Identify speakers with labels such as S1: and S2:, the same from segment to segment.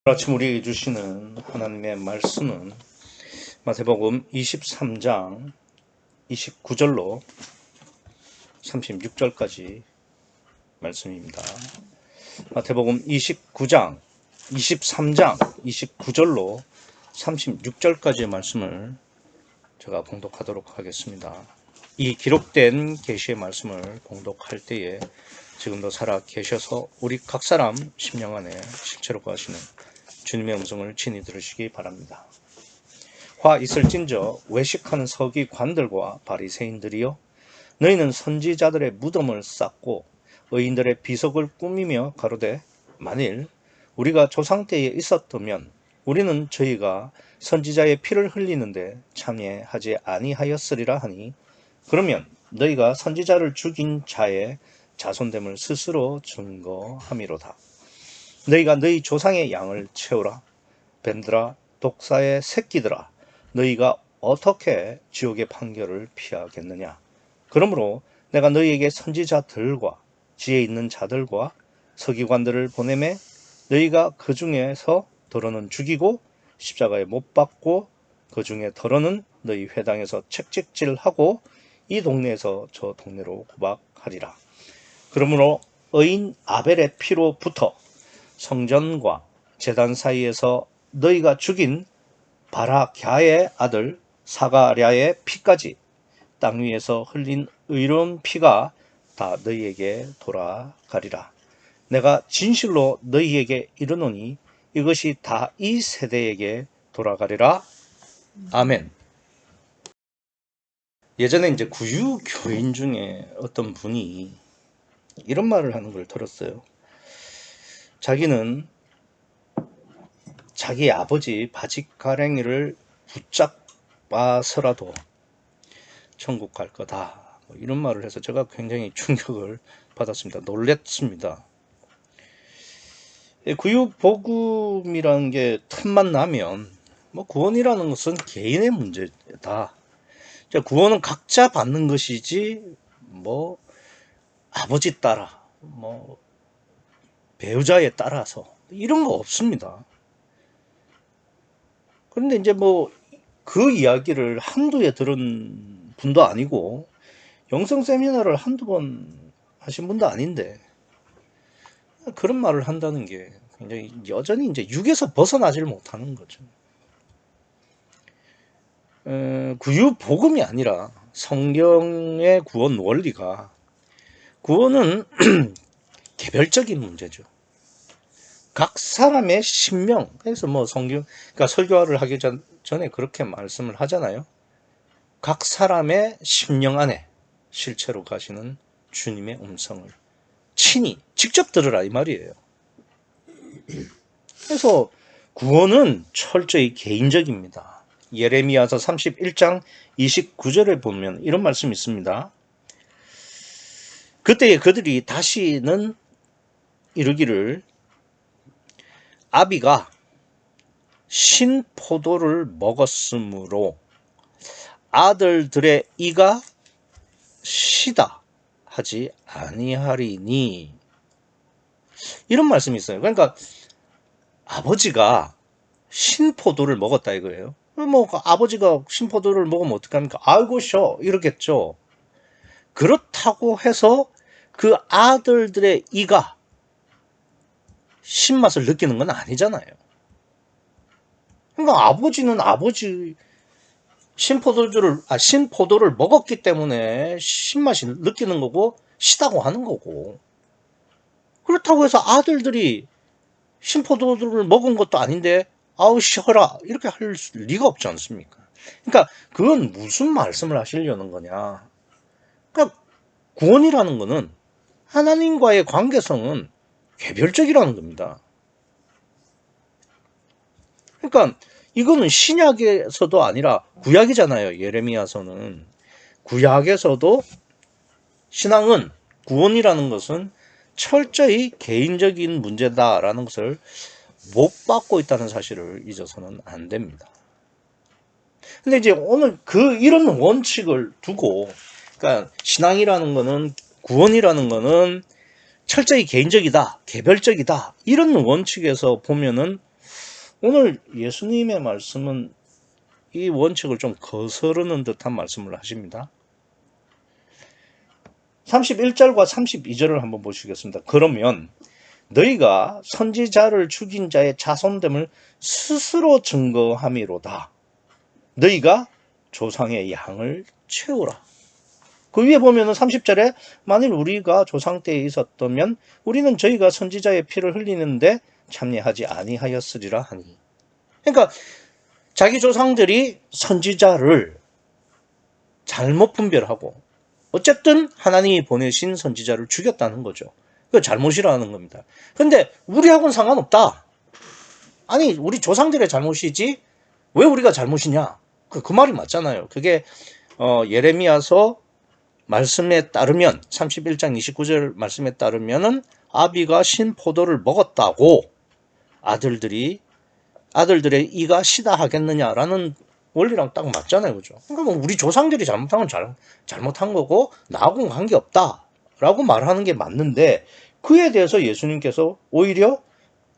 S1: 아침 우리에게 주시는 하나님의 말씀은 마태복음 23장 29절로 36절까지 말씀입니다. 마태복음 23장 29절로 36절까지의 말씀을 제가 봉독하도록 하겠습니다. 이 기록된 계시의 말씀을 봉독할 때에 지금도 살아 계셔서 우리 각 사람 심령 안에 실체로 거하시는 주님의 음성을 친히 들으시기 바랍니다. 화 있을진저 외식하는 서기관들과 바리새인들이여, 너희는 선지자들의 무덤을 쌓고 의인들의 비석을 꾸미며 가로되, 만일 우리가 조상 때에 있었다면 우리는 저희가 선지자의 피를 흘리는데 참여하지 아니하였으리라 하니, 그러면 너희가 선지자를 죽인 자의 자손됨을 스스로 증거함이로다. 너희가 너희 조상의 양을 채우라. 뱀들아, 독사의 새끼들아, 너희가 어떻게 지옥의 판결을 피하겠느냐. 그러므로 내가 너희에게 선지자들과 지혜 있는 자들과 서기관들을 보내매 너희가 그 중에서 더러는 죽이고 십자가에 못 박고 그 중에 더러는 너희 회당에서 책찍질하고 이 동네에서 저 동네로 구박하리라. 그러므로 의인 아벨의 피로부터 성전과 제단 사이에서 너희가 죽인 바라갸의 아들 사가랴의 피까지 땅 위에서 흘린 의로운 피가 다 너희에게 돌아가리라. 내가 진실로 너희에게 이르노니 이것이 다 이 세대에게 돌아가리라. 아멘. 예전에 이제 구유 교인 중에 어떤 분이 이런 말을 하는 걸 들었어요. 자기 아버지 바짓가랭이를 붙잡아서라도 천국 갈 거다, 이런 말을 해서 제가 굉장히 충격을 받았습니다. 놀랬습니다. 구유복음이라는 게 틈만 나면 구원이라는 것은 개인의 문제다. 구원은 각자 받는 것이지 아버지 따라 배우자에 따라서 이런 거 없습니다. 그런데 이제 그 이야기를 한두에 들은 분도 아니고 영성 세미나를 한두 번 하신 분도 아닌데 그런 말을 한다는 게 굉장히 여전히 이제 육에서 벗어나질 못하는 거죠. 구유 복음이 아니라 성경의 구원 원리가, 구원은 개별적인 문제죠. 각 사람의 심령, 그래서 성경, 그러니까 설교를 하기 전에 그렇게 말씀을 하잖아요. 각 사람의 심령 안에 실체로 가시는 주님의 음성을 친히 직접 들으라, 이 말이에요. 그래서 구원은 철저히 개인적입니다. 예레미야서 31장 29절에 보면 이런 말씀이 있습니다. 그때에 그들이 다시는 이르기를, 아비가 신포도를 먹었으므로 아들들의 이가 시다 하지 아니하리니, 이런 말씀이 있어요. 그러니까 아버지가 신포도를 먹었다 이거예요. 아버지가 신포도를 먹으면 어떡합니까? 아이고 쉬어 이러겠죠. 그렇다고 해서 그 아들들의 이가 신맛을 느끼는 건 아니잖아요. 그러니까 아버지는 아버지 신포도를 먹었기 때문에 신맛이 느끼는 거고 시다고 하는 거고, 그렇다고 해서 아들들이 신포도를 먹은 것도 아닌데 아우 쉬어라 이렇게 할 리가 없지 않습니까? 그러니까 그건 무슨 말씀을 하시려는 거냐. 그러니까 구원이라는 거는 하나님과의 관계성은 개별적이라는 겁니다. 그러니까 이거는 신약에서도 아니라 구약이잖아요. 예레미야서는. 구약에서도 신앙은, 구원이라는 것은 철저히 개인적인 문제다라는 것을 못 받고 있다는 사실을 잊어서는 안 됩니다. 근데 이제 오늘 이런 원칙을 두고, 그러니까 신앙이라는 거는, 구원이라는 거는 철저히 개인적이다, 개별적이다, 이런 원칙에서 보면은 오늘 예수님의 말씀은 이 원칙을 좀 거스르는 듯한 말씀을 하십니다. 31절과 32절을 한번 보시겠습니다. 그러면 너희가 선지자를 죽인 자의 자손됨을 스스로 증거함이로다. 너희가 조상의 양을 채우라. 그 위에 보면은 30절에 만일 우리가 조상 때에 있었다면 우리는 저희가 선지자의 피를 흘리는데 참여하지 아니하였으리라 하니. 그러니까 자기 조상들이 선지자를 잘못 분별하고 어쨌든 하나님이 보내신 선지자를 죽였다는 거죠. 그 잘못이라는 겁니다. 근데 우리하고는 상관없다. 아니 우리 조상들의 잘못이지 왜 우리가 잘못이냐. 그 말이 맞잖아요. 그게 예레미야서 말씀에 따르면 31장 29절 말씀에 따르면은 아비가 신 포도를 먹었다고 아들들의 이가 시다 하겠느냐라는 원리랑 딱 맞잖아요. 그죠? 그러니까 뭐 우리 조상들이 잘못한 건 잘못한 거고 나하고는 관계없다라고 말하는 게 맞는데 그에 대해서 예수님께서 오히려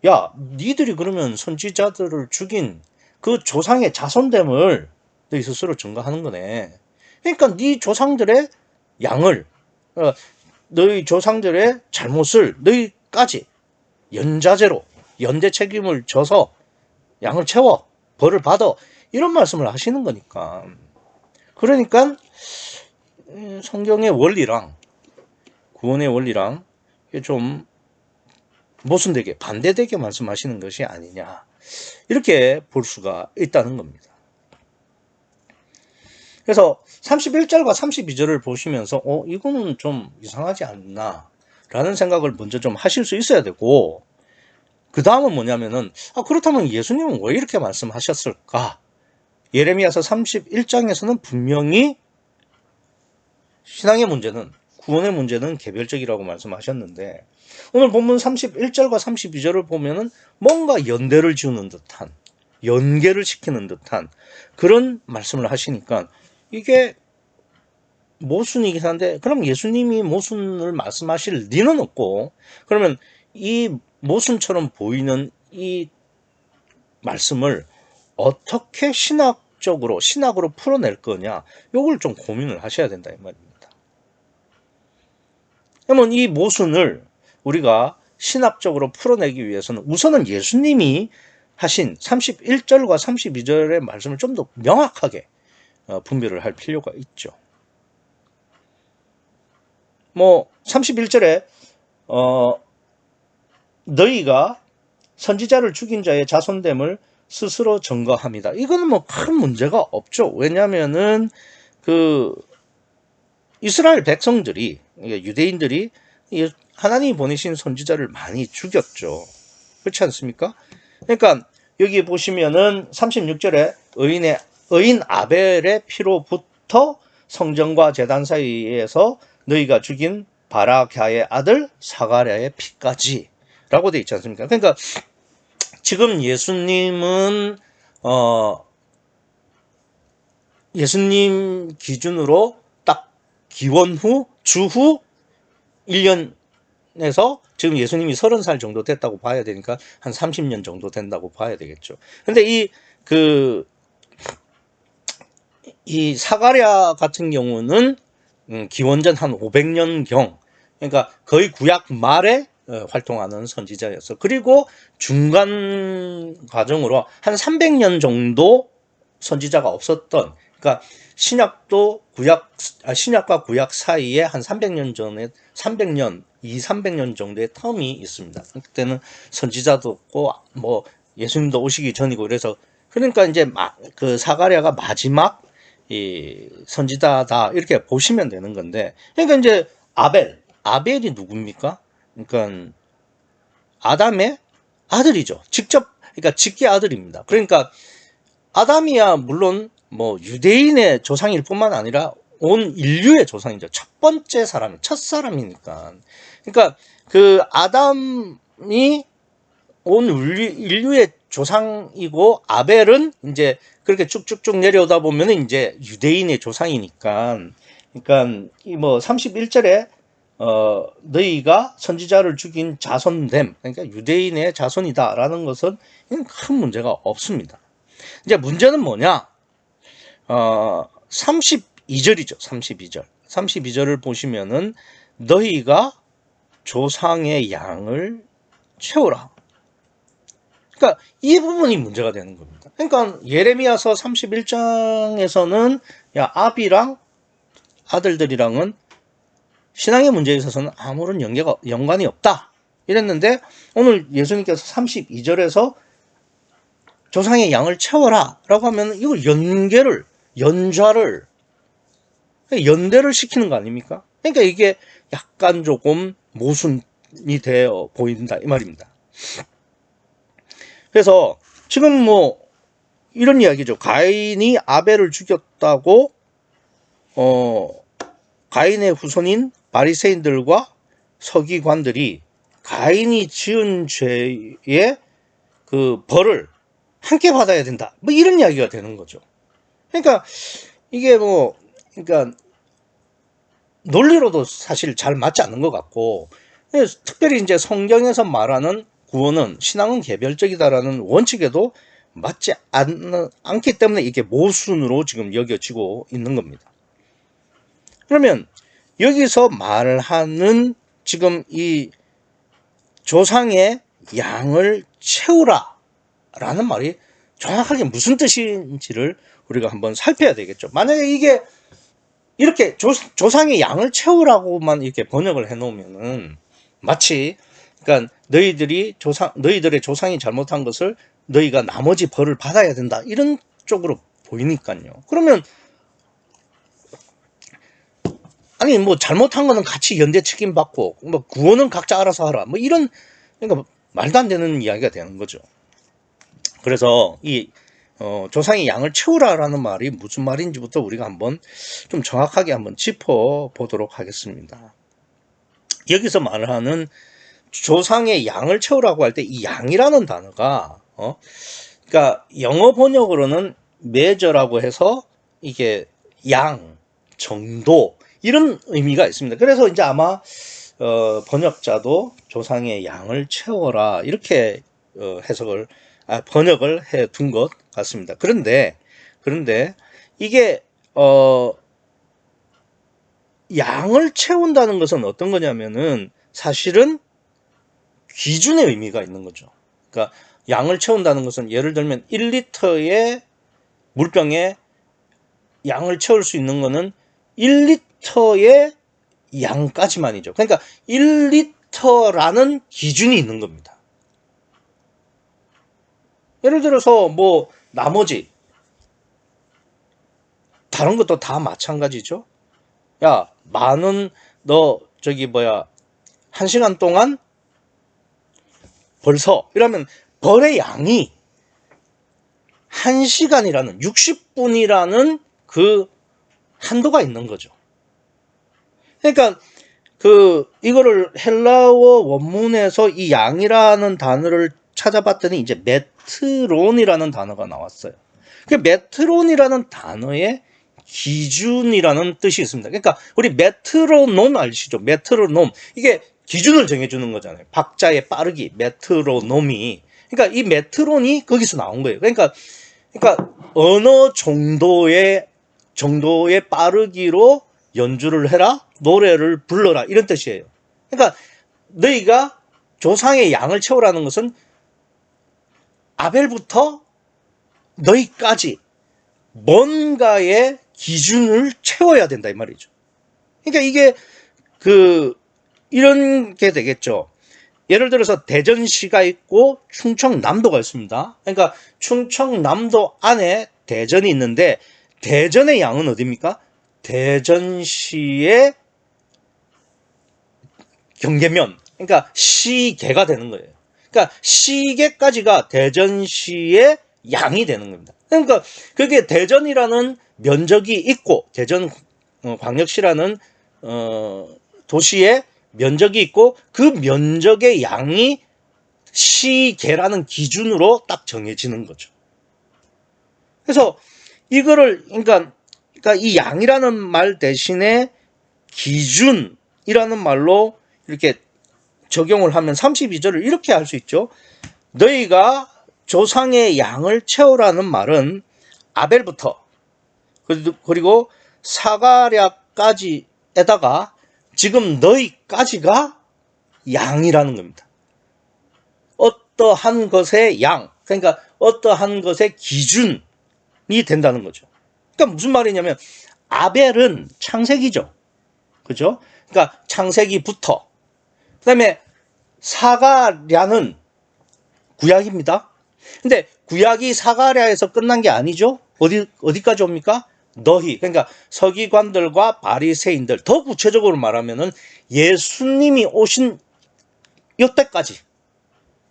S1: 야 니들이 그러면 선지자들을 죽인 그 조상의 자손됨을 너희 스스로 증거하는 거네. 그러니까 네 조상들의 양을 너희 조상들의 잘못을 너희까지 연자제로 연대 책임을 져서 양을 채워 벌을 받아 이런 말씀을 하시는 거니까. 그러니까 성경의 원리랑 구원의 원리랑 좀 모순되게 반대되게 말씀하시는 것이 아니냐 이렇게 볼 수가 있다는 겁니다. 그래서 31절과 32절을 보시면서 이거는 좀 이상하지 않나 라는 생각을 먼저 좀 하실 수 있어야 되고 그 다음은 뭐냐면은 그렇다면 예수님은 왜 이렇게 말씀하셨을까? 예레미야서 31장에서는 분명히 신앙의 문제는 구원의 문제는 개별적이라고 말씀하셨는데 오늘 본문 31절과 32절을 보면은 뭔가 연대를 지우는 듯한 연계를 시키는 듯한 그런 말씀을 하시니까 이게 모순이긴 한데 그럼 예수님이 모순을 말씀하실 리는 없고 그러면 이 모순처럼 보이는 이 말씀을 어떻게 신학으로 풀어낼 거냐 이걸 좀 고민을 하셔야 된다 이 말입니다. 그러면 이 모순을 우리가 신학적으로 풀어내기 위해서는 우선은 예수님이 하신 31절과 32절의 말씀을 좀 더 명확하게 분별을 할 필요가 있죠. 31절에 너희가 선지자를 죽인 자의 자손됨을 스스로 증거합니다. 이거는 큰 문제가 없죠. 왜냐하면은 이스라엘 백성들이 유대인들이 하나님이 보내신 선지자를 많이 죽였죠. 그렇지 않습니까? 그러니까 여기 보시면은 36절에 의인 아벨의 피로부터 성전과 제단 사이에서 너희가 죽인 바라갸의 아들 사가랴의 피까지 라고 되어 있지 않습니까? 그러니까 지금 예수님은 예수님 기준으로 딱 기원 후 주후 1년에서 지금 예수님이 30살 정도 됐다고 봐야 되니까 한 30년 정도 된다고 봐야 되겠죠. 근데 이 사가랴 같은 경우는 기원전 한 500년경 그러니까 거의 구약 말에 활동하는 선지자였어. 그리고 중간 과정으로 한 300년 정도 선지자가 없었던 그러니까 신약과 구약 사이에 한 300년 전에 300년 정도의 텀이 있습니다. 그때는 선지자도 없고 예수님도 오시기 전이고 그래서 그러니까 이제 그 사가랴가 마지막 이 선지자다 이렇게 보시면 되는 건데 그러니까 이제 아벨이 누굽니까? 그러니까 아담의 아들이죠. 그러니까 직계 아들입니다. 그러니까 아담이야 물론 유대인의 조상일 뿐만 아니라 온 인류의 조상이죠. 첫 번째 사람, 첫 사람이니까. 그러니까 그 아담이 온 인류의 조상이고 아벨은 이제 그렇게 쭉쭉쭉 내려오다 보면 이제 유대인의 조상이니까. 그러니까 31절에 너희가 선지자를 죽인 자손됨, 그러니까 유대인의 자손이다라는 것은 큰 문제가 없습니다. 이제 문제는 뭐냐? 32절이죠. 32절. 32절을 보시면은 너희가 조상의 양을 채우라. 그러니까 이 부분이 문제가 되는 겁니다. 그러니까 예레미야서 31장에서는 야, 아비랑 아들들이랑은 신앙의 문제에 있어서는 아무런 연관이 없다 이랬는데, 오늘 예수님께서 32절에서 조상의 양을 채워라 라고 하면 이걸 연좌를 연대를 시키는 거 아닙니까? 그러니까 이게 약간 조금 모순이 되어 보인다 이 말입니다. 그래서 지금 뭐 이런 이야기죠. 가인이 아벨을 죽였다고 가인의 후손인 바리새인들과 서기관들이 가인이 지은 죄의 그 벌을 함께 받아야 된다, 뭐 이런 이야기가 되는 거죠. 그러니까 이게 뭐 그러니까 논리로도 사실 잘 맞지 않는 것 같고, 특별히 이제 성경에서 말하는 구원은, 신앙은 개별적이다라는 원칙에도 맞지 않기 때문에 이게 모순으로 지금 여겨지고 있는 겁니다. 그러면 여기서 말하는 지금 이 조상의 양을 채우라 라는 말이 정확하게 무슨 뜻인지를 우리가 한번 살펴야 되겠죠. 만약에 이게 이렇게 조상의 양을 채우라고만 이렇게 번역을 해 놓으면은 마치 그러니까 너희들의 조상이 잘못한 것을 너희가 나머지 벌을 받아야 된다 이런 쪽으로 보이니까요. 그러면 아니 뭐 잘못한 거는 같이 연대 책임 받고 뭐 구원은 각자 알아서 하라 뭐 이런, 그러니까 말도 안 되는 이야기가 되는 거죠. 그래서 이 조상의 양을 채우라라는 말이 무슨 말인지부터 우리가 한번 좀 정확하게 한번 짚어 보도록 하겠습니다. 여기서 말하는 조상의 양을 채우라고 할 때 이 양이라는 단어가 그러니까 영어 번역으로는 measure라고 해서 이게 양, 정도 이런 의미가 있습니다. 그래서 이제 아마 번역자도 조상의 양을 채워라 이렇게 번역을 해 둔 것 같습니다. 그런데 이게 양을 채운다는 것은 어떤 거냐면은 사실은 기준의 의미가 있는 거죠. 그러니까 양을 채운다는 것은 예를 들면 1리터의 물병에 양을 채울 수 있는 거는 1리터의 양까지만이죠. 그러니까 1리터라는 기준이 있는 겁니다. 예를 들어서 뭐 나머지 다른 것도 다 마찬가지죠. 야, 만원 너 저기 1시간 동안 벌써 이러면 벌의 양이 1시간이라는 60분이라는 그 한도가 있는 거죠. 그러니까 이거를 헬라어 원문에서 이 양이라는 단어를 찾아봤더니 이제 메트론이라는 단어가 나왔어요. 그 메트론이라는 단어에 기준이라는 뜻이 있습니다. 그러니까 우리 메트로놈 아시죠? 메트로놈, 이게 기준을 정해주는 거잖아요. 박자의 빠르기, 메트로놈이. 그러니까 이 메트론이 거기서 나온 거예요. 그러니까 어느 정도의 빠르기로 연주를 해라, 노래를 불러라 이런 뜻이에요. 그러니까 너희가 조상의 양을 채우라는 것은 아벨부터 너희까지 뭔가의 기준을 채워야 된다 이 말이죠. 그러니까 이게 이런 게 되겠죠. 예를 들어서 대전시가 있고 충청남도가 있습니다. 그러니까 충청남도 안에 대전이 있는데 대전의 양은 어디입니까? 대전시의 경계면, 그러니까 시계가 되는 거예요. 그러니까 시계까지가 대전시의 양이 되는 겁니다. 그러니까 그게 대전이라는 면적이 있고 대전 광역시라는 도시의 면적이 있고 그 면적의 양이 시계라는 기준으로 딱 정해지는 거죠. 그래서 이거를 그러니까 이 양이라는 말 대신에 기준, 양이라는 말로 이렇게 적용을 하면 32절을 이렇게 할 수 있죠. 너희가 조상의 양을 채우라는 말은 아벨부터 그리고 사가랴까지에다가 지금 너희까지가 양이라는 겁니다. 어떠한 것의 양, 그러니까 어떠한 것의 기준이 된다는 거죠. 그러니까 무슨 말이냐면 아벨은 창세기죠. 그죠? 그러니까 창세기부터. 그 다음에 사가랴는 구약입니다. 근데 구약이 사가랴에서 끝난 게 아니죠. 어디까지 옵니까? 너희, 그러니까 서기관들과 바리새인들, 더 구체적으로 말하면은 예수님이 오신 이때까지.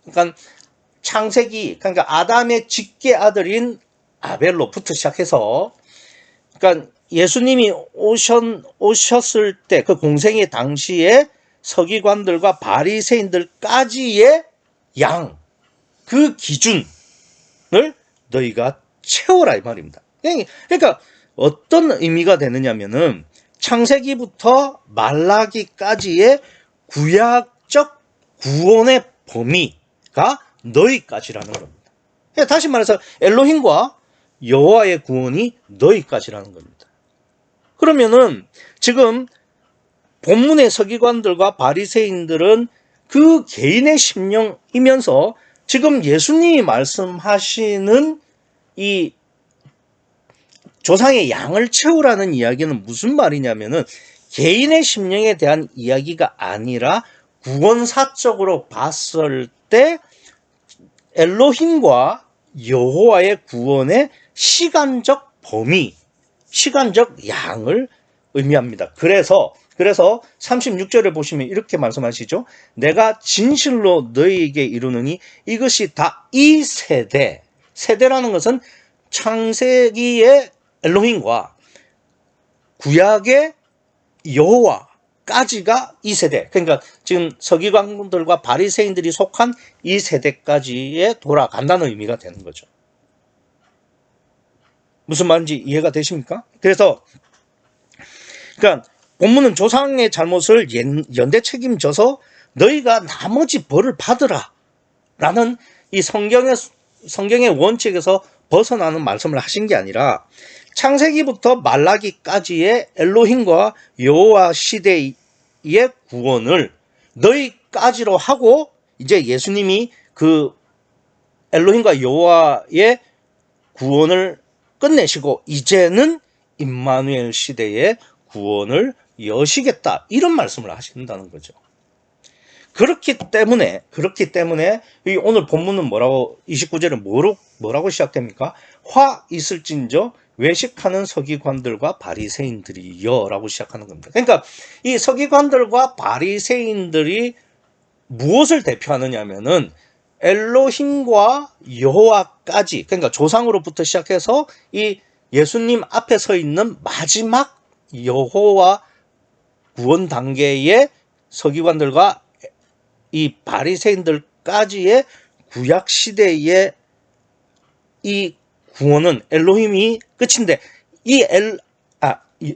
S1: 그러니까 창세기, 그러니까 아담의 직계 아들인 아벨로부터 시작해서, 그러니까 예수님이 오셨을 때 그 공생의 당시에 서기관들과 바리새인들까지의 양, 그 기준을 너희가 채워라 이 말입니다. 그러니까 어떤 의미가 되느냐면은 창세기부터 말라기까지의 구약적 구원의 범위가 너희까지라는 겁니다. 다시 말해서 엘로힘과 여호와의 구원이 너희까지라는 겁니다. 그러면은 지금 본문의 서기관들과 바리새인들은 그 개인의 심령이면서 지금 예수님이 말씀하시는 이 조상의 양을 채우라는 이야기는 무슨 말이냐면은 개인의 심령에 대한 이야기가 아니라 구원사적으로 봤을 때 엘로힘과 여호와의 구원의 시간적 범위, 시간적 양을 의미합니다. 그래서 36절에 보시면 이렇게 말씀하시죠. 내가 진실로 너희에게 이르노니 이것이 다 이 세대라는 것은 창세기의 엘로힘과 구약의 여호와까지가 이 세대, 그러니까 지금 서기관들과 바리새인들이 속한 이 세대까지에 돌아간다는 의미가 되는 거죠. 무슨 말인지 이해가 되십니까? 그래서 그러니까 본문은 조상의 잘못을 연대 책임져서 너희가 나머지 벌을 받으라 라는 이 성경의 원칙에서 벗어나는 말씀을 하신 게 아니라 창세기부터 말라기까지의 엘로힘과 여호와 시대의 구원을 너희까지로 하고 이제 예수님이 그 엘로힘과 여호와의 구원을 끝내시고 이제는 임마누엘 시대의 구원을 여시겠다 이런 말씀을 하신다는 거죠. 그렇기 때문에 오늘 본문은 뭐라고 29절은 뭐라고 시작됩니까? 화 있을진저 외식하는 서기관들과 바리새인들이여 라고 시작하는 겁니다. 그러니까 이 서기관들과 바리새인들이 무엇을 대표하느냐면은 엘로힘과 여호와까지, 그러니까 조상으로부터 시작해서 이 예수님 앞에 서 있는 마지막 여호와 구원 단계의 서기관들과 이 바리새인들까지의 구약 시대의 이 구원은 엘로힘이 끝인데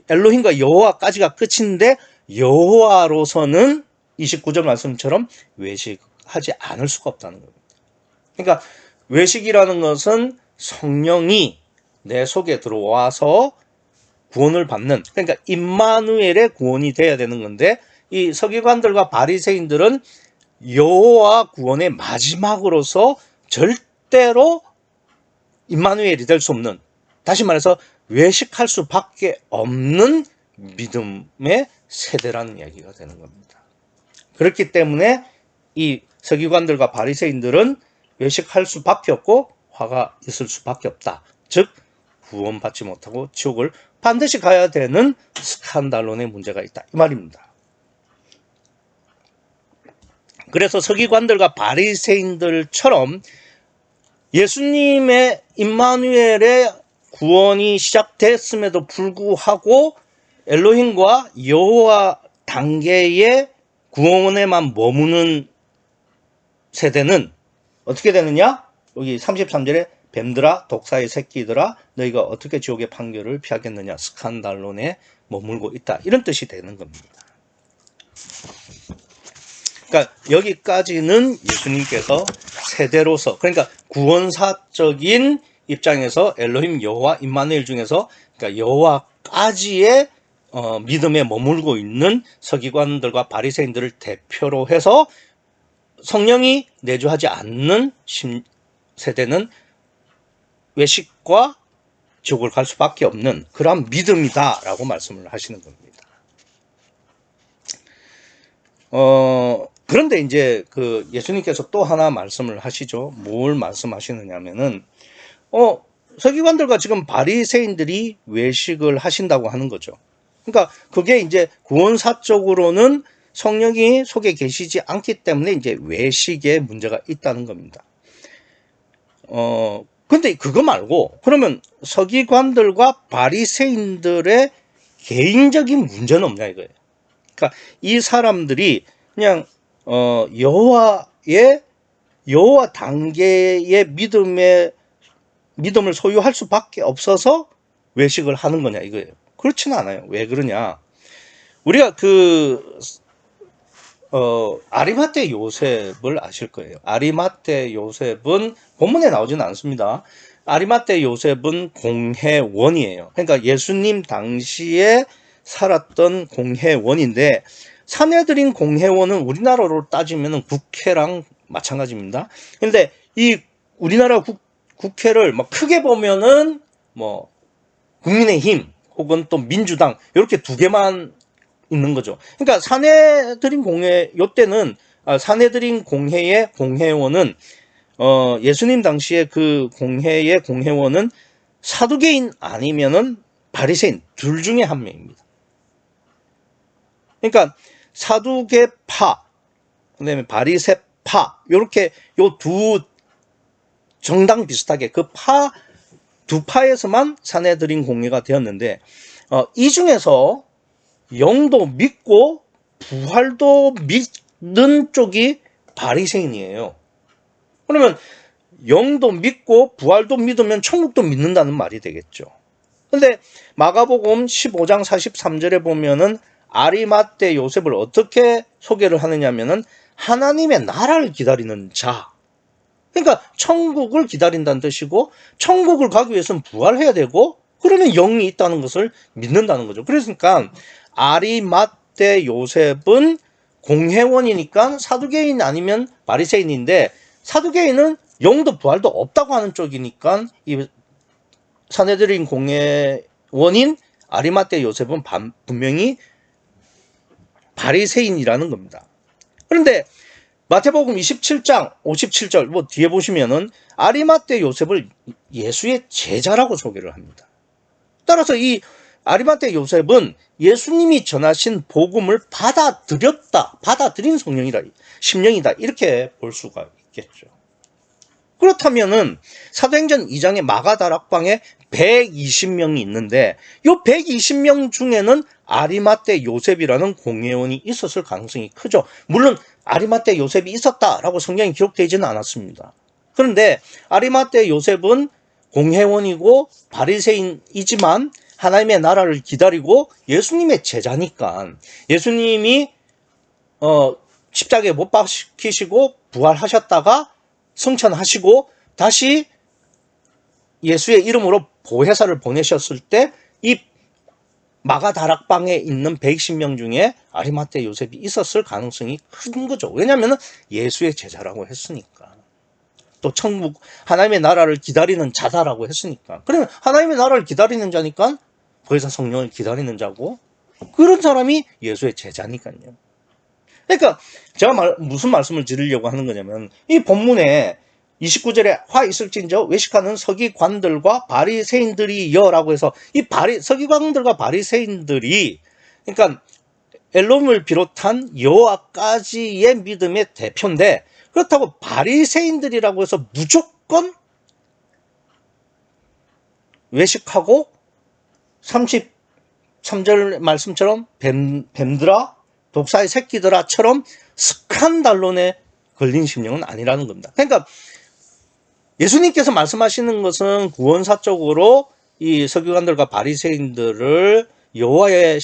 S1: 엘로힘과 여호와까지가 끝인데 여호와로서는 29절 말씀처럼 외식하지 않을 수가 없다는 겁니다. 그러니까 외식이라는 것은 성령이 내 속에 들어와서 구원을 받는, 그러니까 임마누엘의 구원이 돼야 되는 건데 이 서기관들과 바리새인들은 여호와 구원의 마지막으로서 절대로 임마누엘이 될 수 없는, 다시 말해서 외식할 수밖에 없는 믿음의 세대라는 이야기가 되는 겁니다. 그렇기 때문에 이 서기관들과 바리새인들은 외식할 수밖에 없고 화가 있을 수밖에 없다. 즉 구원받지 못하고 지옥을 반드시 가야 되는 스칸달론의 문제가 있다 이 말입니다. 그래서 서기관들과 바리새인들처럼 예수님의 임마누엘의 구원이 시작됐음에도 불구하고 엘로힘과 여호와 단계의 구원에만 머무는 세대는 어떻게 되느냐? 여기 33절에 뱀들아 독사의 새끼들아 너희가 어떻게 지옥의 판결을 피하겠느냐, 스칸달론에 머물고 있다 이런 뜻이 되는 겁니다. 그러니까 여기까지는 예수님께서 세대로서, 그러니까 구원사적인 입장에서 엘로힘 여호와 임마누엘 중에서 그러니까 여호와까지의 믿음에 머물고 있는 서기관들과 바리새인들을 대표로 해서 성령이 내주하지 않는 세대는 외식과 지옥을 갈 수밖에 없는 그러한 믿음이다라고 말씀을 하시는 겁니다. 그런데 이제 그 예수님께서 또 하나 말씀을 하시죠. 뭘 말씀하시느냐면은 서기관들과 지금 바리새인들이 외식을 하신다고 하는 거죠. 그러니까 그게 이제 구원사적으로는 성령이 속에 계시지 않기 때문에 이제 외식에 문제가 있다는 겁니다. 근데 그거 말고 그러면 서기관들과 바리새인들의 개인적인 문제는 없냐 이거예요. 그러니까 이 사람들이 그냥 여호와 단계의 믿음을 소유할 수밖에 없어서 외식을 하는 거냐 이거예요. 그렇지는 않아요. 왜 그러냐? 우리가 아리마대 요셉을 아실 거예요. 아리마대 요셉은 본문에 나오지는 않습니다. 아리마대 요셉은 공회원이에요. 그러니까 예수님 당시에 살았던 공회원인데, 사내들인 공회원은 우리나라로 따지면 국회랑 마찬가지입니다. 근데 이 우리나라 국회를 뭐 크게 보면은 뭐 국민의힘 혹은 또 민주당 이렇게 두 개만 있는 거죠. 그러니까 사내들인 공회, 요때는 사내들인 공회의 공회원은 예수님 당시에 그 공회의 공회원은 사두개인 아니면은 바리새인 둘 중에 한 명입니다. 그러니까 사두개파, 그다음에 바리새파, 요렇게 요 두 정당 비슷하게 그 두 파에서만 사내들인 공회가 되었는데, 이 중에서 영도 믿고 부활도 믿는 쪽이 바리새인이에요. 그러면 영도 믿고 부활도 믿으면 천국도 믿는다는 말이 되겠죠. 근데 마가복음 15장 43절에 보면은 아리마대 요셉을 어떻게 소개를 하느냐면은 하나님의 나라를 기다리는 자. 그러니까 천국을 기다린다는 뜻이고, 천국을 가기 위해서는 부활해야 되고, 그러면 영이 있다는 것을 믿는다는 거죠. 그러니까 아리마대 요셉은 공회원이니까 사두개인 아니면 바리새인인데, 사두개인은 영도 부활도 없다고 하는 쪽이니까 이 사내들인 공회원인 아리마대 요셉은 분명히 바리새인이라는 겁니다. 그런데 마태복음 27장 57절 뭐 뒤에 보시면은 아리마대 요셉을 예수의 제자라고 소개를 합니다. 따라서 이 아리마대 요셉은 예수님이 전하신 복음을 받아들인 심령이다 이렇게 볼 수가 있겠죠. 그렇다면은 사도행전 2장의 마가다락방에 120명이 있는데, 이 120명 중에는 아리마대 요셉이라는 공회원이 있었을 가능성이 크죠. 물론 아리마대 요셉이 있었다라고 성경에 기록되지는 않았습니다. 그런데 아리마대 요셉은 공회원이고 바리새인이지만 하나님의 나라를 기다리고 예수님의 제자니까, 예수님이 십자가에 못 박히시고 부활하셨다가 승천하시고 다시 예수의 이름으로 보혜사를 보내셨을 때 이 마가다락방에 있는 120명 중에 아리마대 요셉이 있었을 가능성이 큰 거죠. 왜냐하면 예수의 제자라고 했으니까. 또 천국, 하나님의 나라를 기다리는 자다라고 했으니까. 그러면 하나님의 나라를 기다리는 자니까 보혜사 성령을 기다리는 자고, 그런 사람이 예수의 제자니까요. 그러니까 제가 무슨 말씀을 드리려고 하는 거냐면, 이 본문에 29절에 화 있을진저 외식하는 서기관들과 바리새인들이여라고 해서, 이 서기관들과 바리새인들이 그러니까 엘롬을 비롯한 여호와까지의 믿음의 대표인데, 그렇다고 바리새인들이라고 해서 무조건 외식하고 33절 말씀처럼 뱀들아 독사의 새끼들아처럼 스칸달론에 걸린 심령은 아니라는 겁니다. 그러니까 예수님께서 말씀하시는 것은 구원사적으로 이 서기관들과 바리새인들을 여호와의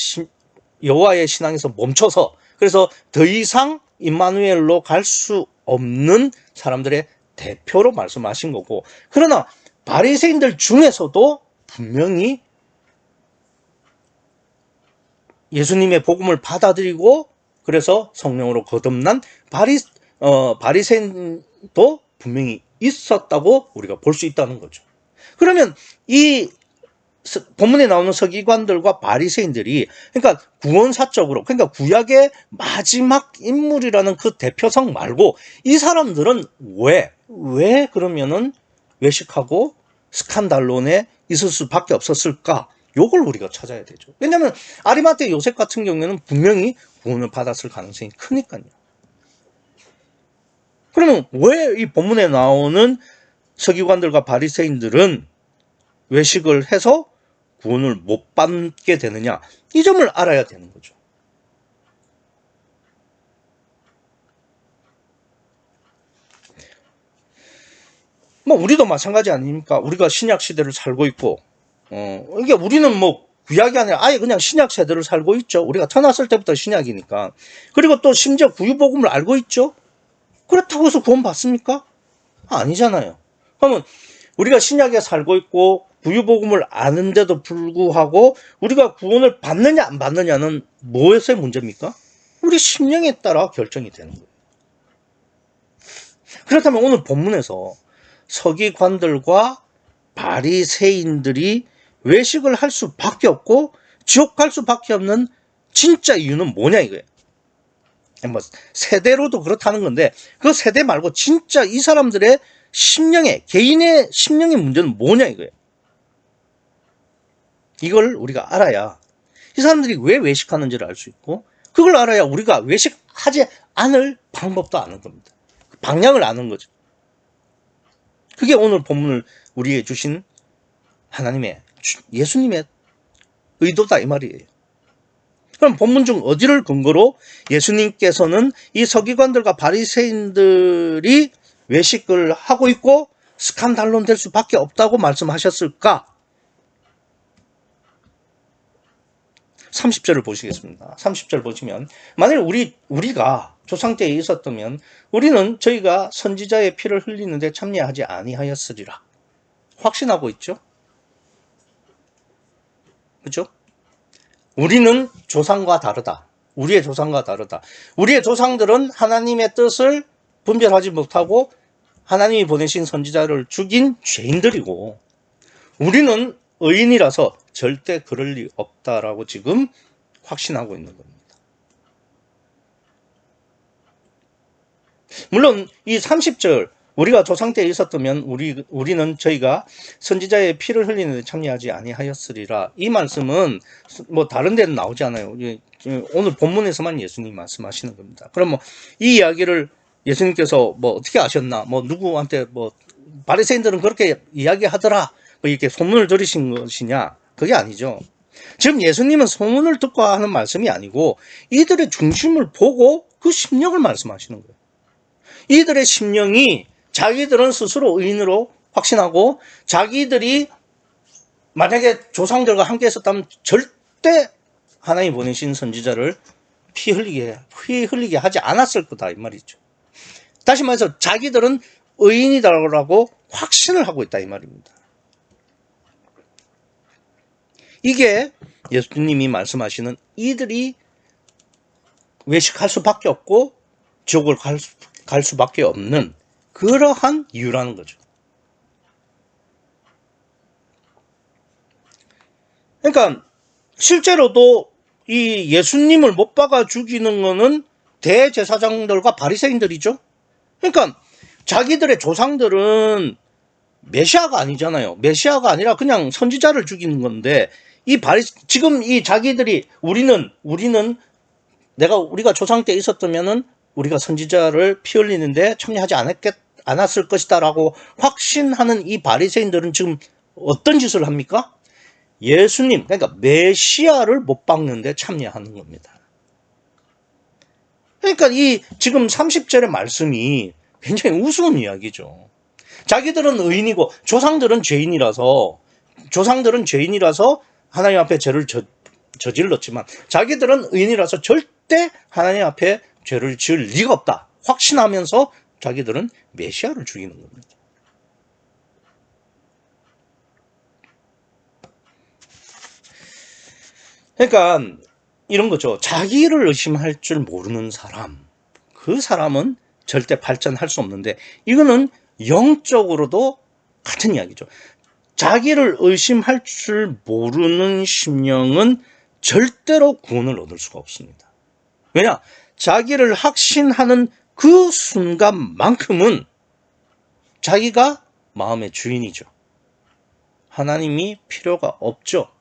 S1: 신앙에서 멈춰서 그래서 더 이상 임마누엘로 갈 수 없는 사람들의 대표로 말씀하신 거고, 그러나 바리새인들 중에서도 분명히 예수님의 복음을 받아들이고 그래서 성령으로 거듭난 바리새인도 분명히 있었다고 우리가 볼 수 있다는 거죠. 그러면 이 본문에 나오는 서기관들과 바리새인들이, 그러니까 구원사적으로, 그러니까 구약의 마지막 인물이라는 그 대표성 말고 이 사람들은 왜 그러면은 외식하고 스칸달론에 있을 수밖에 없었을까? 요걸 우리가 찾아야 되죠. 왜냐하면 아리마테 요셉 같은 경우에는 분명히 구원을 받았을 가능성이 크니까요. 그러면 왜 이 본문에 나오는 서기관들과 바리새인들은 외식을 해서 구원을 못 받게 되느냐, 이 점을 알아야 되는 거죠. 뭐 우리도 마찬가지 아닙니까? 우리가 신약 시대를 살고 있고, 이게 우리는 뭐 구약이 아니라 아예 그냥 신약 세대를 살고 있죠. 우리가 태어났을 때부터 신약이니까. 그리고 또 심지어 구유복음을 알고 있죠. 그렇다고 해서 구원 받습니까? 아니잖아요. 그러면 우리가 신약에 살고 있고 구유복음을 아는데도 불구하고 우리가 구원을 받느냐 안 받느냐는 무엇의 문제입니까? 우리 심령에 따라 결정이 되는 거예요. 그렇다면 오늘 본문에서 서기관들과 바리새인들이 외식을 할 수밖에 없고 지옥 갈 수밖에 없는 진짜 이유는 뭐냐 이거예요. 뭐 세대로도 그렇다는 건데 그 세대 말고 진짜 이 사람들의 개인의 심령의 문제는 뭐냐 이거예요. 이걸 우리가 알아야 이 사람들이 왜 외식하는지를 알 수 있고, 그걸 알아야 우리가 외식하지 않을 방법도 아는 겁니다. 방향을 아는 거죠. 그게 오늘 본문을 우리에게 주신 하나님의, 예수님의 의도다 이 말이에요. 그럼 본문 중 어디를 근거로 예수님께서는 이 서기관들과 바리새인들이 외식을 하고 있고 스칸달론 될 수밖에 없다고 말씀하셨을까? 30절을 보시겠습니다. 30절 보시면, 만일 우리가 조상 때에 있었다면 우리는 저희가 선지자의 피를 흘리는데 참여하지 아니하였으리라. 확신하고 있죠? 그렇죠? 우리는 조상과 다르다. 우리의 조상과 다르다. 우리의 조상들은 하나님의 뜻을 분별하지 못하고 하나님이 보내신 선지자를 죽인 죄인들이고, 우리는 의인이라서 절대 그럴 리 없다라고 지금 확신하고 있는 겁니다. 물론 이 30절, 우리가 조상 때에 있었다면 우리는 저희가 선지자의 피를 흘리는 데 참여하지 아니하였으리라. 이 말씀은 뭐 다른 데는 나오지 않아요. 오늘 본문에서만 예수님이 말씀하시는 겁니다. 그럼 뭐 이 이야기를 예수님께서 뭐 어떻게 아셨나? 뭐 누구한테 뭐 바리새인들은 그렇게 이야기하더라. 뭐 이렇게 소문을 들으신 것이냐? 그게 아니죠. 지금 예수님은 소문을 듣고 하는 말씀이 아니고 이들의 중심을 보고 그 심령을 말씀하시는 거예요. 이들의 심령이, 자기들은 스스로 의인으로 확신하고 자기들이 만약에 조상들과 함께 있었다면 절대 하나님 보내신 선지자를 피 흘리게 하지 않았을 거다 이 말이죠. 다시 말해서 자기들은 의인이다라고 확신을 하고 있다 이 말입니다. 이게 예수님이 말씀하시는 이들이 외식할 수밖에 없고 지옥을 갈 수밖에 없는 그러한 이유라는 거죠. 그러니까 실제로도 이 예수님을 못 박아 죽이는 거는 대제사장들과 바리새인들이죠. 그러니까 자기들의 조상들은 메시아가 아니잖아요. 메시아가 아니라 그냥 선지자를 죽이는 건데 지금 이 자기들이 우리가 조상 때 있었다면은 우리가 선지자를 피 흘리는데 참여하지 않았을 것이다라고 확신하는 이 바리새인들은 지금 어떤 짓을 합니까? 예수님, 그러니까 메시아를 못 박는데 참여하는 겁니다. 그러니까 이 지금 30절의 말씀이 굉장히 우스운 이야기죠. 자기들은 의인이고 조상들은 죄인이라서 하나님 앞에 죄를 저질렀지만 자기들은 의인이라서 절대 하나님 앞에 죄를 지을 리가 없다 확신하면서 자기들은 메시아를 죽이는 겁니다. 그러니까 이런 거죠. 자기를 의심할 줄 모르는 사람, 그 사람은 절대 발전할 수 없는데, 이거는 영적으로도 같은 이야기죠. 자기를 의심할 줄 모르는 심령은 절대로 구원을 얻을 수가 없습니다. 왜냐? 자기를 확신하는 그 순간만큼은 자기가 마음의 주인이죠. 하나님이 필요가 없죠.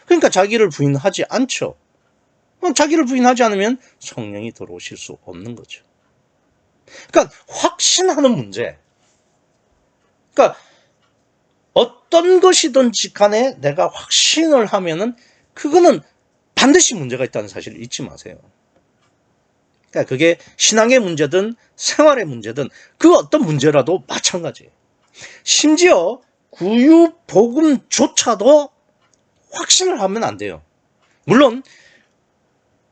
S1: 그러니까 자기를 부인하지 않죠. 자기를 부인하지 않으면 성령이 들어오실 수 없는 거죠. 그러니까 확신하는 문제. 그러니까 어떤 것이든지 간에 내가 확신을 하면은 그거는 반드시 문제가 있다는 사실을 잊지 마세요. 그러니까 그게 신앙의 문제든 생활의 문제든 그 어떤 문제라도 마찬가지예요. 심지어 구유 복음조차도 확신을 하면 안 돼요. 물론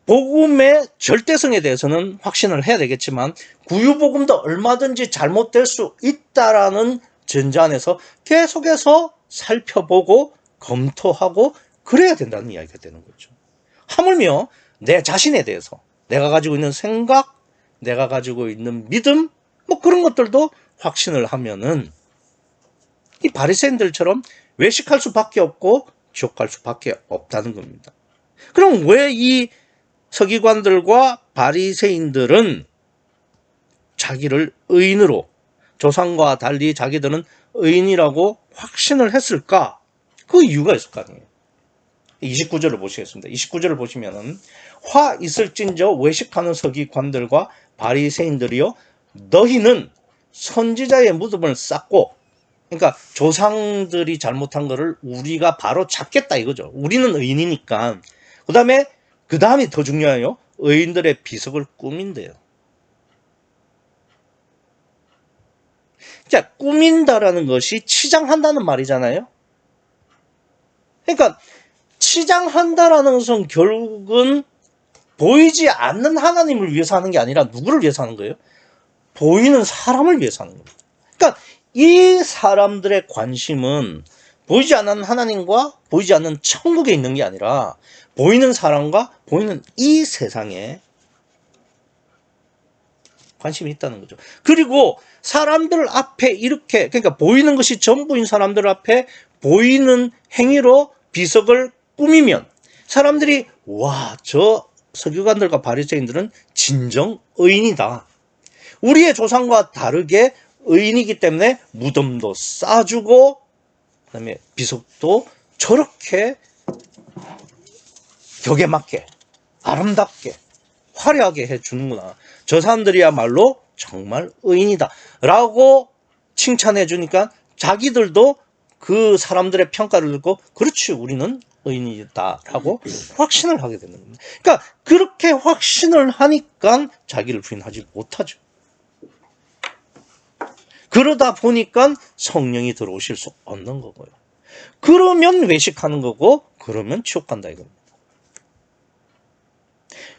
S1: 복음의 절대성에 대해서는 확신을 해야 되겠지만 구유 복음도 얼마든지 잘못될 수 있다라는 전제 안에서 계속해서 살펴보고 검토하고 그래야 된다는 이야기가 되는 거죠. 하물며 내 자신에 대해서 내가 가지고 있는 생각, 내가 가지고 있는 믿음, 뭐 그런 것들도 확신을 하면은 이 바리새인들처럼 외식할 수밖에 없고 지옥 갈 수밖에 없다는 겁니다. 그럼 왜 이 서기관들과 바리새인들은 자기를 의인으로, 조상과 달리 자기들은 의인이라고 확신을 했을까? 그 이유가 있을 거 아니에요. 29절을 보시겠습니다. 29절을 보시면은 화 있을진저 외식하는 서기관들과 바리새인들이여 너희는 선지자의 무덤을 쌓고, 그러니까 조상들이 잘못한 거를 우리가 바로 잡겠다 이거죠. 우리는 의인이니까. 그 다음이 더 중요해요. 의인들의 비석을 꾸민대요. 자, 꾸민다라는 것이 치장한다는 말이잖아요. 그러니까 치장한다라는 것은 결국은 보이지 않는 하나님을 위해서 하는 게 아니라 누구를 위해서 하는 거예요? 보이는 사람을 위해서 하는 겁니다. 그러니까 이 사람들의 관심은 보이지 않는 하나님과 보이지 않는 천국에 있는 게 아니라 보이는 사람과 보이는 이 세상에 관심이 있다는 거죠. 그리고 사람들 앞에 이렇게, 그러니까 보이는 것이 전부인 사람들 앞에 보이는 행위로 비석을 꾸미면 사람들이 와, 저 서기관들과 바리새인들은 진정 의인이다. 우리의 조상과 다르게 의인이기 때문에 무덤도 쌓아주고 그다음에 비석도 저렇게 격에 맞게 아름답게 화려하게 해주는구나. 저 사람들이야말로 정말 의인이다 라고 칭찬해 주니까 자기들도 그 사람들의 평가를 듣고 그렇지 우리는 의인이다 라고 확신을 하게 되는 겁니다. 그러니까 그렇게 확신을 하니까 자기를 부인하지 못하죠. 그러다 보니까 성령이 들어오실 수 없는 거고요. 그러면 외식하는 거고 그러면 지옥 간다 이겁니다.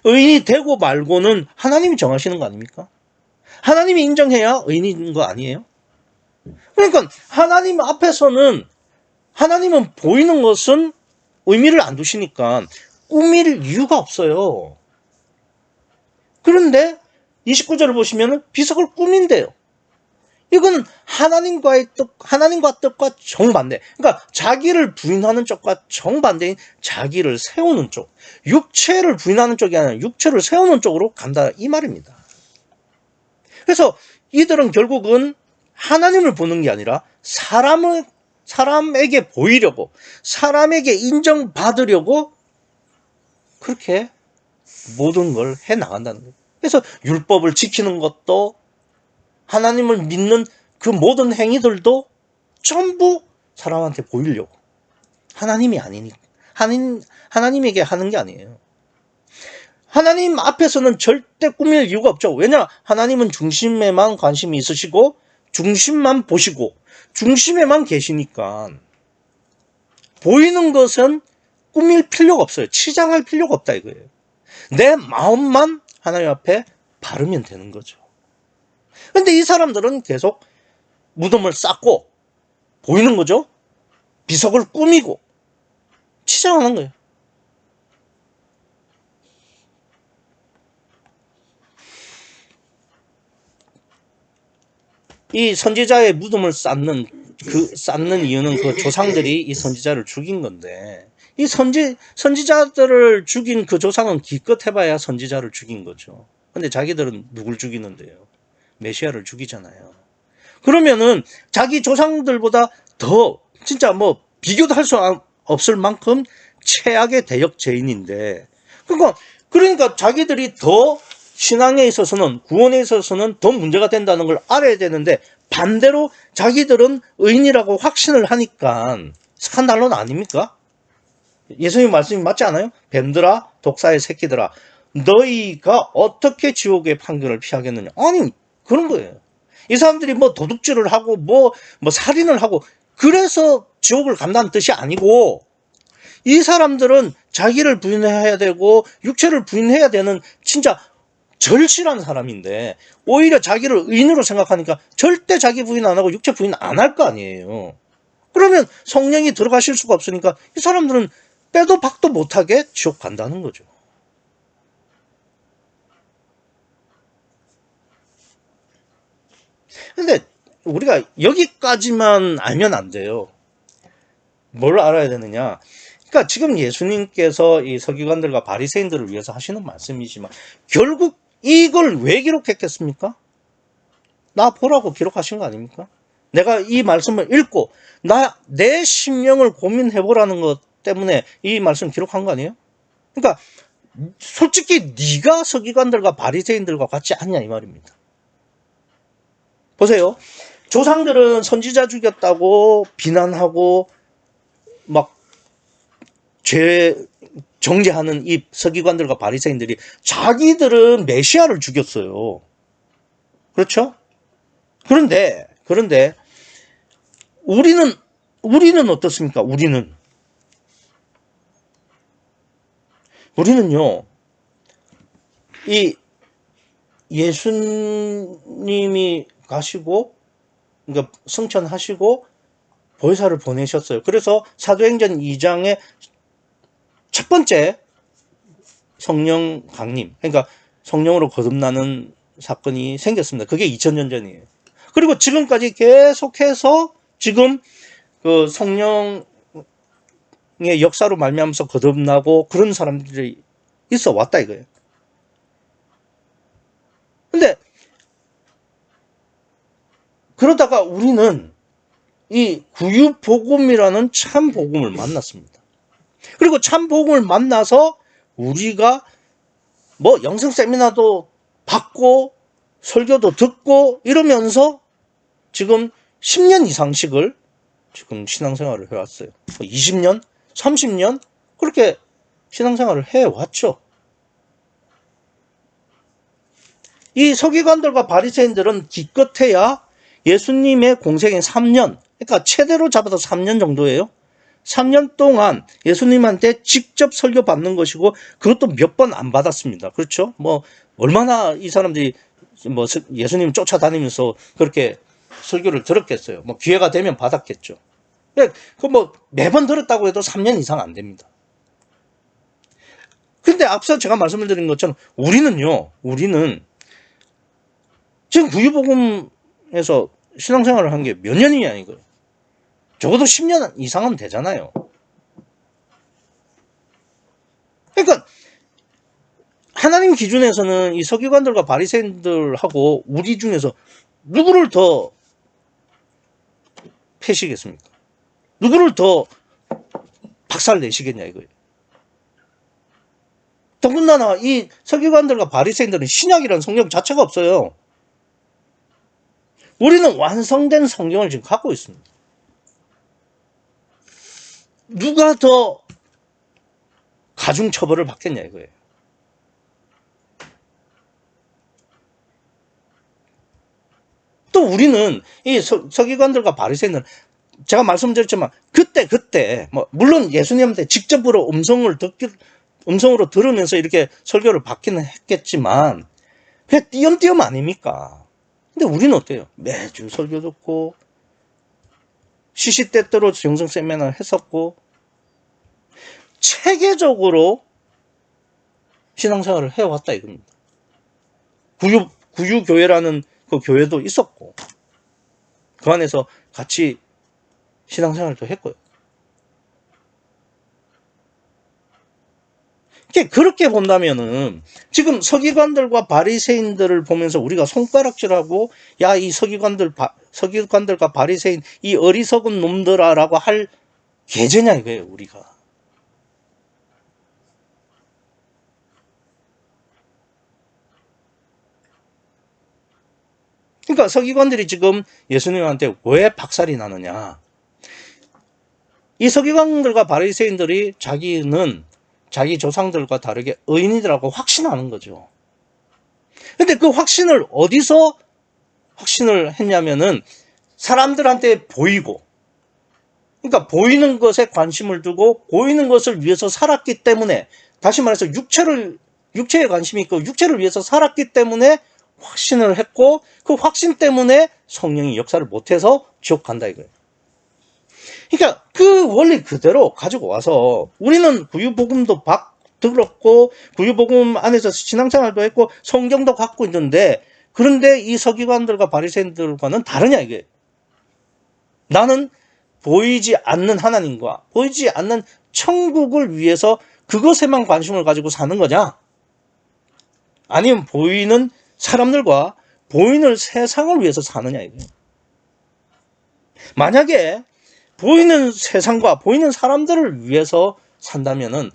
S1: 의인이 되고 말고는 하나님이 정하시는 거 아닙니까? 하나님이 인정해야 의인인 거 아니에요? 그러니까 하나님 앞에서는 하나님은 보이는 것은 의미를 안 두시니까 꾸밀 이유가 없어요. 그런데 29절을 보시면 비석을 꾸민대요. 이건 하나님과 뜻과 정반대. 그러니까 자기를 부인하는 쪽과 정반대인 자기를 세우는 쪽. 육체를 부인하는 쪽이 아니라 육체를 세우는 쪽으로 간다 이 말입니다. 그래서 이들은 결국은 하나님을 보는 게 아니라 사람에게 보이려고, 사람에게 인정받으려고 그렇게 모든 걸 해나간다는 거예요. 그래서 율법을 지키는 것도 하나님을 믿는 그 모든 행위들도 전부 사람한테 보이려고. 하나님이 아니니까. 하나님에게 하는 게 아니에요. 하나님 앞에서는 절대 꾸밀 이유가 없죠. 왜냐? 하나님은 중심에만 관심이 있으시고 중심만 보시고 중심에만 계시니까 보이는 것은 꾸밀 필요가 없어요. 치장할 필요가 없다 이거예요. 내 마음만 하나님 앞에 바르면 되는 거죠. 근데 이 사람들은 계속 무덤을 쌓고 보이는 거죠. 비석을 꾸미고 치장하는 거예요. 이 선지자의 무덤을 쌓는 이유는 그 조상들이 이 선지자를 죽인 건데, 이 선지자들을 죽인 그 조상은 기껏 해봐야 선지자를 죽인 거죠. 근데 자기들은 누굴 죽이는데요? 메시아를 죽이잖아요. 그러면은 자기 조상들보다 더 진짜 뭐 비교도 할 수 없을 만큼 최악의 대역죄인인데, 그러니까 자기들이 더 신앙에 있어서는, 구원에 있어서는 더 문제가 된다는 걸 알아야 되는데, 반대로 자기들은 의인이라고 확신을 하니까 스칸달로는 아닙니까? 예수님 말씀이 맞지 않아요? 뱀들아, 독사의 새끼들아, 너희가 어떻게 지옥의 판결을 피하겠느냐? 아니, 그런 거예요. 이 사람들이 뭐 도둑질을 하고 뭐 살인을 하고 그래서 지옥을 간다는 뜻이 아니고, 이 사람들은 자기를 부인해야 되고 육체를 부인해야 되는 진짜 절실한 사람인데, 오히려 자기를 의인으로 생각하니까 절대 자기 부인 안 하고 육체 부인 안 할 거 아니에요. 그러면 성령이 들어가실 수가 없으니까 이 사람들은 빼도 박도 못하게 지옥 간다는 거죠. 근데 우리가 여기까지만 알면 안 돼요. 뭘 알아야 되느냐? 그러니까 지금 예수님께서 이 서기관들과 바리새인들을 위해서 하시는 말씀이지만, 결국 이걸 왜 기록했겠습니까? 나 보라고 기록하신 거 아닙니까? 내가 이 말씀을 읽고 내 심령을 고민해보라는 것 때문에 이 말씀을 기록한 거 아니에요? 그러니까 솔직히 네가 서기관들과 바리새인들과 같지 않냐 이 말입니다. 보세요. 조상들은 선지자 죽였다고 비난하고 막 죄 정죄하는 이 서기관들과 바리새인들이 자기들은 메시아를 죽였어요. 그렇죠? 그런데 우리는 어떻습니까? 우리는요, 이 예수님이 가시고, 그러니까 승천하시고 보혜사를 보내셨어요. 그래서 사도행전 2장에 첫 번째 성령 강림, 그러니까 성령으로 거듭나는 사건이 생겼습니다. 그게 2000년 전이에요. 그리고 지금까지 계속해서 지금 그 성령의 역사로 말미암아서 거듭나고 그런 사람들이 있어 왔다 이거예요. 근데 그러다가 우리는 이 구유복음이라는 참 복음을 만났습니다. 그리고 참 복음을 만나서 우리가 뭐 영성 세미나도 받고 설교도 듣고 이러면서 지금 10년 이상씩을 지금 신앙생활을 해왔어요. 20년, 30년 그렇게 신앙생활을 해왔죠. 이 서기관들과 바리새인들은 기껏해야 예수님의 공생의 3년, 그러니까 최대로 잡아도 3년 정도예요. 3년 동안 예수님한테 직접 설교 받는 것이고, 그것도 몇 번 안 받았습니다. 그렇죠? 뭐 얼마나 이 사람들이 뭐 예수님 쫓아다니면서 그렇게 설교를 들었겠어요. 뭐 기회가 되면 받았겠죠. 그 뭐 매번 들었다고 해도 3년 이상 안 됩니다. 근데 앞서 제가 말씀을 드린 것처럼 우리는 지금 구유복음에서 신앙생활을 한 게 몇 년이냐 이거예요. 적어도 10년 이상은 되잖아요. 그러니까 하나님 기준에서는 이 서기관들과 바리새인들하고 우리 중에서 누구를 더 패시겠습니까? 누구를 더 박살 내시겠냐 이거예요. 더군다나 이 서기관들과 바리새인들은 신약이라는 성경 자체가 없어요. 우리는 완성된 성경을 지금 갖고 있습니다. 누가 더 가중처벌을 받겠냐 이거예요. 또 우리는 이 서기관들과 바리새인들은 제가 말씀드렸지만 그때 뭐 물론 예수님한테 직접으로 음성을 음성으로 들으면서 이렇게 설교를 받기는 했겠지만 그냥 띄엄띄엄 아닙니까? 근데 우리는 어때요? 매주 설교 듣고 시시때때로 영성 세미나를 했었고 체계적으로 신앙생활을 해왔다 이겁니다. 구유교회라는 그 교회도 있었고 그 안에서 같이 신앙생활도 했고요. 그렇게 본다면은 지금 서기관들과 바리새인들을 보면서 우리가 손가락질하고 야 이 서기관들과 바리새인 이 어리석은 놈들아라고 할 계제냐 이거예요 우리가. 그러니까 서기관들이 지금 예수님한테 왜 박살이 나느냐. 이 서기관들과 바리새인들이 자기는 자기 조상들과 다르게 의인이라고 확신하는 거죠. 근데 그 확신을 어디서 확신을 했냐면은 사람들한테 보이고, 그러니까 보이는 것에 관심을 두고 보이는 것을 위해서 살았기 때문에, 다시 말해서 육체에 관심이 있고 육체를 위해서 살았기 때문에 확신을 했고 그 확신 때문에 성령이 역사를 못해서 지옥 간다 이거예요. 그러니까 그 원리 그대로 가지고 와서 우리는 구유복음도 들었고 구유복음 안에서 신앙생활도 했고 성경도 갖고 있는데 그런데 이 서기관들과 바리새인들과는 다르냐 이게. 나는 보이지 않는 하나님과 보이지 않는 천국을 위해서 그것에만 관심을 가지고 사는 거냐? 아니면 보이는 사람들과 보이는 세상을 위해서 사느냐 이게. 만약에 보이는 세상과 보이는 사람들을 위해서 산다면은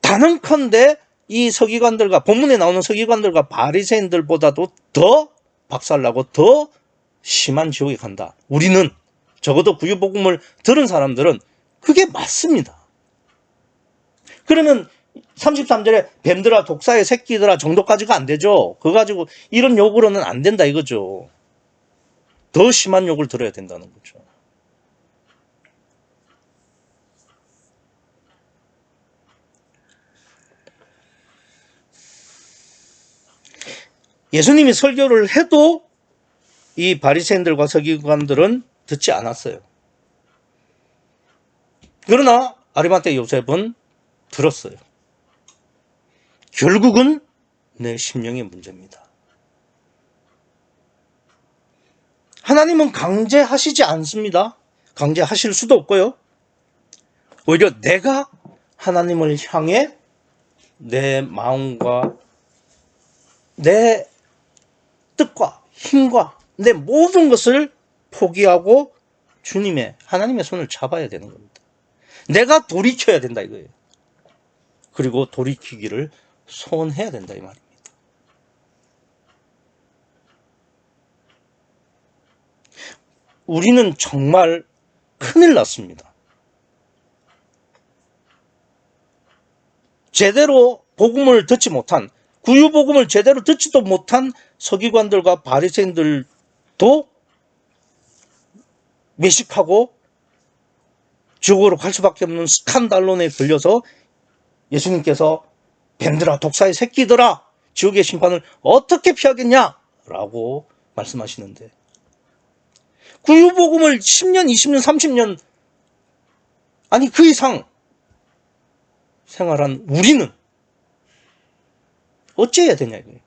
S1: 단언컨대 이 서기관들과 본문에 나오는 서기관들과 바리새인들보다도 더 박살나고 더 심한 지옥에 간다. 우리는 적어도 구유복음을 들은 사람들은 그게 맞습니다. 그러면 33절에 뱀들아 독사의 새끼들아 정도까지가 안 되죠. 그거 가지고 이런 욕으로는 안 된다 이거죠. 더 심한 욕을 들어야 된다는 거죠. 예수님이 설교를 해도 이 바리새인들과 서기관들은 듣지 않았어요. 그러나 아리마tea 요셉은 들었어요. 결국은 내 심령의 문제입니다. 하나님은 강제하시지 않습니다. 강제하실 수도 없고요. 오히려 내가 하나님을 향해 내 마음과 내 뜻과 힘과 내 모든 것을 포기하고 하나님의 손을 잡아야 되는 겁니다. 내가 돌이켜야 된다 이거예요. 그리고 돌이키기를 소원해야 된다 이 말입니다. 우리는 정말 큰일 났습니다. 제대로 복음을 듣지 못한, 구유복음을 제대로 듣지도 못한 서기관들과 바리새인들도 외식하고 지옥으로 갈 수밖에 없는 스칸달론에 걸려서 예수님께서 뱀들아 독사의 새끼들아 지옥의 심판을 어떻게 피하겠냐라고 말씀하시는데 구유복음을 10년, 20년, 30년 아니 그 이상 생활한 우리는 어찌해야 되냐 이거예요.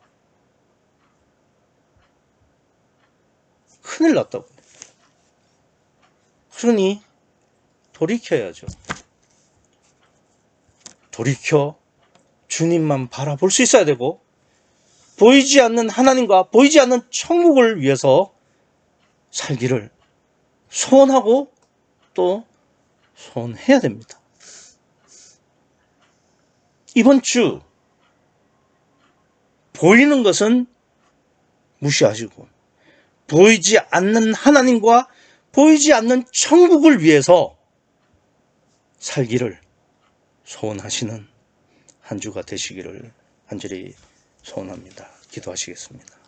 S1: 큰일 났다고. 그러니 돌이켜야죠. 돌이켜 주님만 바라볼 수 있어야 되고 보이지 않는 하나님과 보이지 않는 천국을 위해서 살기를 소원하고 또 소원해야 됩니다. 이번 주 보이는 것은 무시하시고 보이지 않는 하나님과 보이지 않는 천국을 위해서 살기를 소원하시는 한 주가 되시기를 간절히 소원합니다. 기도하시겠습니다.